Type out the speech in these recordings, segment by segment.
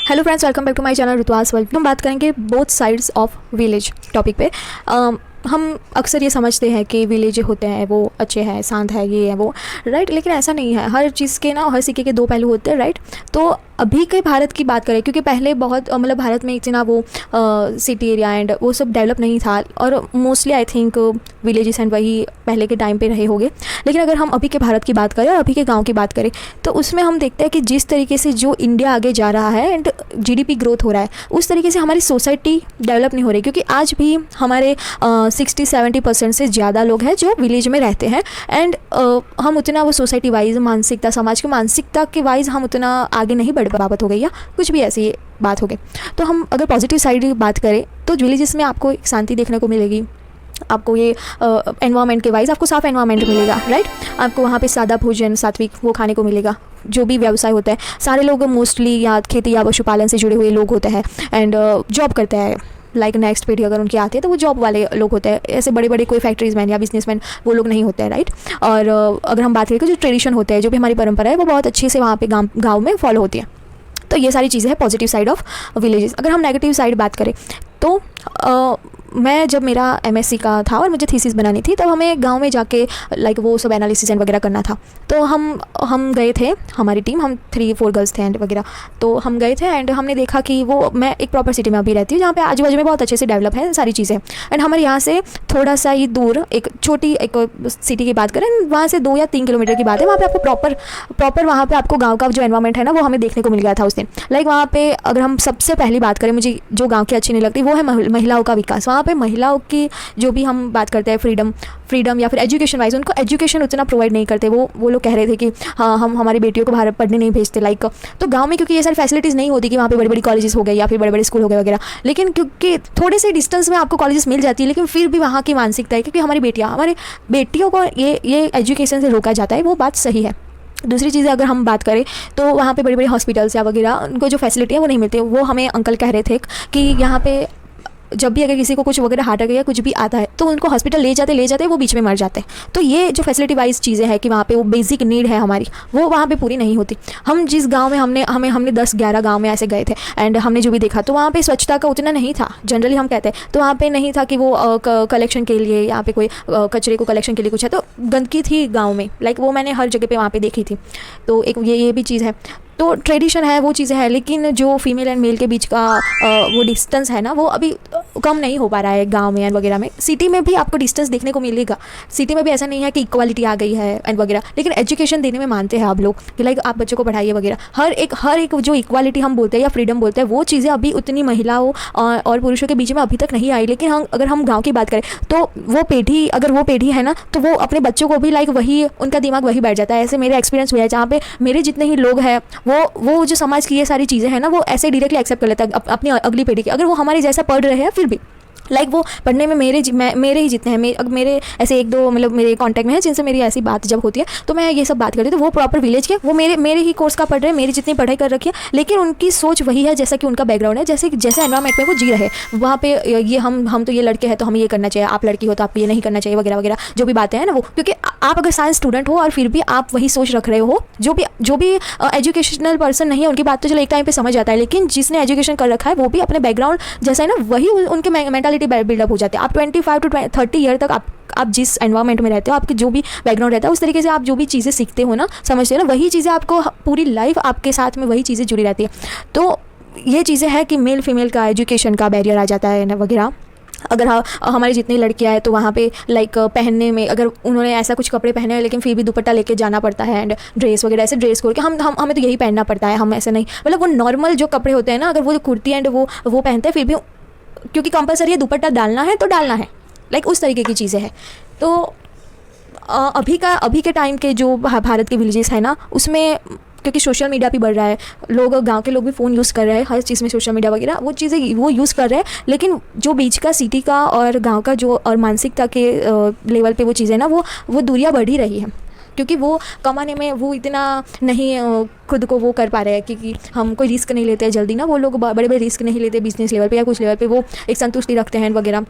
Hello friends, welcome back to my channel Rituas world. हम बात करेंगे both sides of village topic पे। हम अक्सर ये समझते हैं कि विलेज होते हैं वो अच्छे हैं, शांत है, ये है वो, राइट। लेकिन ऐसा नहीं है। हर चीज़ के हर सिक्के के दो पहलू होते हैं, राइट। तो अभी के भारत की बात करें, क्योंकि पहले बहुत मतलब भारत में इतना वो सिटी एरिया एंड वो सब डेवलप नहीं था, और mostly I think villages and वही पहले के टाइम पे रहे होंगे। लेकिन अगर हम अभी के भारत की बात करें और अभी के गांव की बात करें, तो उसमें हम देखते हैं कि जिस तरीके से जो इंडिया आगे जा रहा है एंड जीडीपी ग्रोथ हो रहा है, उस तरीके से हमारी सोसाइटी डेवलप नहीं हो रही। क्योंकि आज भी हमारे 60-70% से ज़्यादा लोग हैं जो विलेज में रहते हैं, एंड हम उतना वो सोसाइटी वाइज, मानसिकता, समाज की मानसिकता के वाइज हम उतना आगे नहीं बढ़ बाबत हो गई, या कुछ भी ऐसी बात हो गई। तो हम अगर पॉजिटिव साइड की बात करें तो विलेजेस में आपको एक शांति देखने को मिलेगी। आपको ये एनवायरनमेंट के वाइज आपको साफ एनवायरनमेंट मिलेगा, राइट। आपको वहाँ पे सादा भोजन, सात्विक वो खाने को मिलेगा। जो भी व्यवसाय होता है, सारे लोग मोस्टली या खेती या पशुपालन से जुड़े हुए लोग होते हैं, एंड जॉब करते हैं। लाइक नेक्स्ट पीढ़ी अगर उनकी आती है तो वो जॉब वाले लोग होते हैं। ऐसे बड़े बड़े कोई फैक्ट्रीज मैन या बिजनेसमैन वो लोग नहीं होते हैं, राइट। और अगर हम बात करें तो जो ट्रेडिशन होते हैं, जो भी हमारी परंपरा है, वो बहुत अच्छे से वहाँ पे गाँव में फॉलो होती है। तो ये सारी चीज़ें हैं पॉजिटिव साइड ऑफ विलेजेस। अगर हम नेगेटिव साइड बात करें तो मैं जब मेरा एमएससी का था और मुझे थीसिस बनानी थी, तब हमें गांव में जाके लाइक वो सब एनालिसिस एंड वगैरह करना था। तो हम गए थे, हमारी टीम, हम 3-4 गर्ल्स थे एंड वगैरह। तो हम गए थे एंड हमने देखा कि वो, मैं एक प्रॉपर सिटी में अभी रहती हूँ जहाँ पे आजू बाजू में बहुत अच्छे से डेवलप है सारी चीज़ें। एंड हमारे यहाँ से थोड़ा सा ही दूर एक छोटी एक सिटी की बात करें, वहाँ से 2 या 3 किलोमीटर की बात है, वहाँ पे आपको प्रॉपर वहाँ पे आपको गाँव का जो एनवायरमेंट है ना, वो हमें देखने को मिल गया था उस दिन। लाइक वहाँ पे अगर हम सबसे पहली बात करें, मुझे जो गाँव की अच्छी नहीं लगती वो है महिलाओं का विकास। वहाँ पे महिलाओं की जो भी हम बात करते हैं फ्रीडम या फिर एजुकेशन वाइज, उनको एजुकेशन उतना प्रोवाइड नहीं करते। वो लोग कह रहे थे कि हाँ, हम हमारी बेटियों को बाहर पढ़ने नहीं भेजते, लाइक। तो गांव में क्योंकि ये सारी फैसिलिटीज़ नहीं होती कि वहाँ पे बड़ी बड़ी कॉलेजेस हो गए या फिर बड़े बड़े स्कूल हो गए वगैरह। लेकिन क्योंकि थोड़े से डिस्टेंस में आपको कॉलेजेस मिल जाती है, लेकिन फिर भी वहाँ की मानसिकता है क्योंकि हमारी बेटियों को ये एजुकेशन से रोका जाता है, वो बात सही है। दूसरी चीज़ें अगर हम बात करें तो वहाँ पे बड़े बड़े हॉस्पिटल्स या वगैरह उनको जो फैसिलिटी है वो नहीं मिलती। वो हमें अंकल कह रहे थे कि यहाँ पे जब भी अगर किसी को कुछ वगैरह हार्ट अटैक या कुछ भी आता है तो उनको हॉस्पिटल ले जाते वो बीच में मर जाते हैं। तो ये जो फैसिलिटी वाइज चीज़ें हैं कि वहाँ पे वो बेसिक नीड है हमारी, वो वहाँ पे पूरी नहीं होती। हम जिस गांव में हमने 10-11 गांव में ऐसे गए थे एंड हमने जो भी देखा, तो वहाँ पे स्वच्छता का उतना नहीं था। जनरली हम कहते हैं तो वहाँ पे नहीं था कि वो कलेक्शन के लिए यहाँ पे कोई कचरे को कलेक्शन के लिए कुछ है। तो गंदगी थी गाँव में, लाइक वो मैंने हर जगह पर वहाँ पर देखी थी। तो एक ये भी चीज़ है। तो ट्रेडिशन है, वो चीज़ें हैं, लेकिन जो फीमेल एंड मेल के बीच का वो डिस्टेंस है ना, वो अभी कम नहीं हो पा रहा है गांव में एंड वगैरह में। सिटी में भी आपको डिस्टेंस देखने को मिलेगा। सिटी में भी ऐसा नहीं है कि इक्वालिटी आ गई है एंड वगैरह, लेकिन एजुकेशन देने में मानते हैं आप लोग कि लाइक आप बच्चों को पढ़ाइए वगैरह। हर एक जो इक्वालिटी हम बोलते हैं या फ्रीडम बोलते हैं, वो चीज़ें अभी उतनी महिलाओं और पुरुषों के बीच में अभी तक नहीं आई। लेकिन अगर हम गाँव की बात करें तो वो पीढ़ी है ना, तो वो अपने बच्चों को भी लाइक वही, उनका दिमाग वही बैठ जाता है। ऐसे मेरा एक्सपीरियंस हुआ है, जहाँ पे मेरे जितने ही लोग हैं वो जो समाज की ये सारी चीज़ें हैं ना, वो ऐसे डायरेक्टली एक्सेप्ट कर लेता है अपनी अगली पीढ़ी की। अगर वो हमारे जैसा पढ़ रहे हैं फिर भी लाइक वो पढ़ने में मेरे ही जितने हैं, मेरे ऐसे 1-2 मतलब मेरे कांटेक्ट में है जिनसे मेरी ऐसी बात जब होती है तो मैं ये सब बात करती हूँ। तो वो प्रॉपर विलेज के, वो मेरे ही कोर्स का पढ़ रहे हैं, मेरी जितनी पढ़ाई कर रखी है, लेकिन उनकी सोच वही है जैसा कि उनका बैकग्राउंड है, जैसे एनवायरनमेंट में वो जी रहे। वहाँ पे ये हम तो ये लड़के हैं तो हमें ये करना चाहिए, आप लड़की हो तो आपको ये नहीं करना चाहिए वगैरह वगैरह, जो भी बातें हैं ना वो। क्योंकि आप अगर साइंस स्टूडेंट हो और फिर भी आप वही सोच रख रहे हो, जो भी एजुकेशनल पर्सन नहीं है उनकी बात तो चलो एक टाइम पे समझ आता है, लेकिन जिसने एजुकेशन कर रखा है वो भी अपने बैकग्राउंड जैसा है ना, वही उनके मेंटालिटी बिल्डअप हो जाती है। आप 25 to 30 ईयर तक आप जिस एनवायरनमेंट में रहते हो, आपके जो भी बैकग्राउंड रहता है, उस तरीके से आप जो भी चीज़ें सीखते हो ना, समझते हो ना, वही चीज़ें आपको पूरी लाइफ आपके साथ में वही चीज़ें जुड़ी रहती है। तो ये चीज़ें हैं कि मेल फीमेल का एजुकेशन का बैरियर आ जाता है ना वगैरह। अगर हमारी जितनी लड़कियां हैं तो वहाँ पे लाइक पहनने में, अगर उन्होंने ऐसा कुछ कपड़े पहने हैं लेकिन फिर भी दुपट्टा लेके जाना पड़ता है एंड ड्रेस वगैरह, ऐसे ड्रेस कोड के हमें तो यही पहनना पड़ता है। हम ऐसे नहीं, मतलब वो नॉर्मल जो कपड़े होते हैं ना, अगर वो कुर्ती एंड वो पहनते हैं फिर भी, क्योंकि कंपलसरी है दुपट्टा डालना है तो डालना है, लाइक उस तरीके की चीज़ें हैं। तो अभी के टाइम के जो भारत के विलेजेस है ना, उसमें क्योंकि सोशल मीडिया भी बढ़ रहा है, लोग गांव के लोग भी फ़ोन यूज़ कर रहे हैं, हर चीज़ में सोशल मीडिया वगैरह वो चीज़ें वो यूज़ कर रहे हैं। लेकिन जो बीच का सिटी का और गांव का जो और मानसिकता के लेवल पे वो चीज़ें ना, वो दूरियां बढ़ ही रही है, क्योंकि वो कमाने में वो इतना नहीं खुद को वो कर पा रहे हैं कि हम कोई रिस्क नहीं लेते हैं जल्दी ना। वो लोग बड़े बड़े रिस्क नहीं लेते बिजनेस लेवल पे या कुछ लेवल पे, वो एक संतुष्टि रखते हैं वगैरह।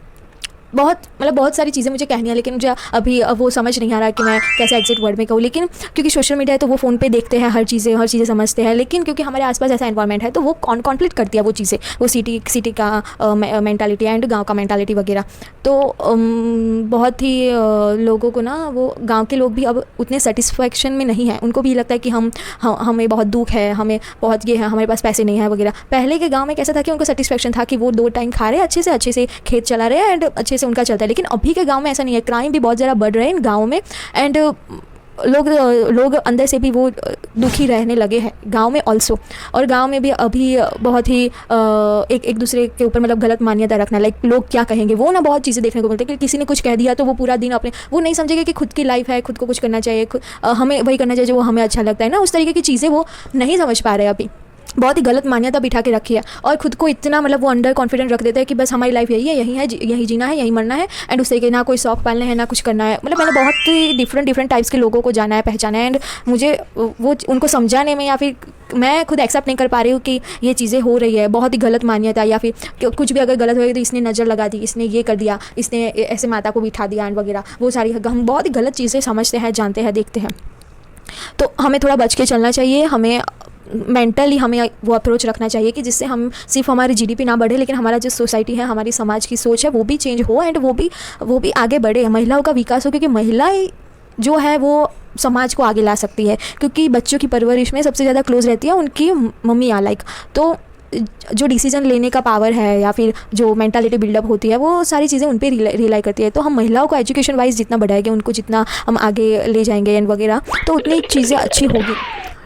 बहुत मतलब बहुत सारी चीज़ें मुझे कहनी है, लेकिन मुझे अभी वो समझ नहीं आ रहा कि मैं कैसे एग्जैक्ट वर्ड में कहूँ। लेकिन क्योंकि सोशल मीडिया है तो वो फ़ोन पे देखते हैं हर चीज़ें समझते हैं, लेकिन क्योंकि हमारे आसपास ऐसा एनवायरनमेंट है तो वो कॉन्फ्लिक्ट करती है वो चीज़ें, वो सिटी का मेंटालिटी एंड गांव का मेंटालिटी वगैरह। तो बहुत ही लोगों को ना, वो गांव के लोग भी अब उतने सेटिस्फैक्शन में नहीं है, उनको भी लगता है कि हमें बहुत दुख है, हमें बहुत ये है, हमारे पास पैसे नहीं है वगैरह। पहले के गांव में कैसा था कि उनको सेटिस्फैक्शन था कि वो 2 टाइम खा रहे हैं अच्छे से खेत चला रहे हैं एंड अच्छे से उनका चलता है। लेकिन अभी के गांव में ऐसा नहीं है, क्राइम भी बहुत ज़्यादा बढ़ रहे हैं इन गाँव में एंड लोग अंदर से भी वो दुखी रहने लगे हैं गांव में ऑल्सो। और गांव में भी अभी बहुत ही एक दूसरे के ऊपर मतलब गलत मान्यता रखना, लाइक लोग क्या कहेंगे, वो ना बहुत चीज़ें देखने को मिलती है कि किसी ने कुछ कह दिया तो वो पूरा दिन अपने वो नहीं समझेगा कि खुद की लाइफ है, खुद को कुछ करना चाहिए, हमें वही करना चाहिए जो हमें अच्छा लगता है ना, उस तरीके की चीज़ें वो नहीं समझ पा रहे हैं अभी। बहुत ही गलत मान्यता बिठा के रखी है और खुद को इतना मतलब वो अंडर कॉन्फिडेंट रख देते हैं कि बस हमारी लाइफ यही है, यही जीना है, यही मरना है एंड उस तरीके ना कोई शौक पालना है ना कुछ करना है। मतलब मैंने बहुत ही डिफरेंट टाइप्स के लोगों को जाना है, पहचाना है एंड मुझे वो उनको समझाने में या फिर मैं खुद एक्सेप्ट नहीं कर पा रही हूँ कि ये चीज़ें हो रही है। बहुत ही गलत मान्यता या फिर कुछ भी अगर गलत हो गया तो इसने नज़र लगा दी, इसने ये कर दिया, इसने ऐसे माता को बिठा दिया एंड वगैरह, वो सारी हम बहुत ही गलत चीज़ें समझते हैं, जानते हैं, देखते हैं। तो हमें थोड़ा बच के चलना चाहिए, हमें मेंटली हमें वो अप्रोच रखना चाहिए कि जिससे हम सिर्फ हमारी जीडीपी ना बढ़े लेकिन हमारा जो सोसाइटी है, हमारी समाज की सोच है वो भी चेंज हो एंड वो भी आगे बढ़े, महिलाओं का विकास हो। क्योंकि महिलाएं जो है वो समाज को आगे ला सकती है, क्योंकि बच्चों की परवरिश में सबसे ज़्यादा क्लोज रहती है उनकी मम्मी या लाइक। तो जो डिसीजन लेने का पावर है या फिर जो मेंटालिटी बिल्डअप होती है वो सारी चीज़ें उन पर रिलाई करती है। तो हम महिलाओं को एजुकेशन वाइज जितना बढ़ाएंगे, उनको जितना हम आगे ले जाएंगे एंड वगैरह, तो उतनी चीज़ें अच्छी होगी,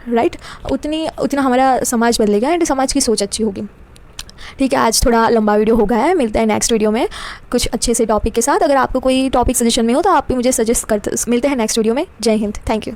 राइट? उतना हमारा समाज बदलेगा एंड समाज की सोच अच्छी होगी। ठीक है, आज थोड़ा लंबा वीडियो हो गया है, मिलता है नेक्स्ट वीडियो में कुछ अच्छे से टॉपिक के साथ। अगर आपको कोई टॉपिक सजेशन में हो तो आप भी मुझे सजेस्ट कर, मिलते हैं नेक्स्ट वीडियो में। जय हिंद, थैंक यू।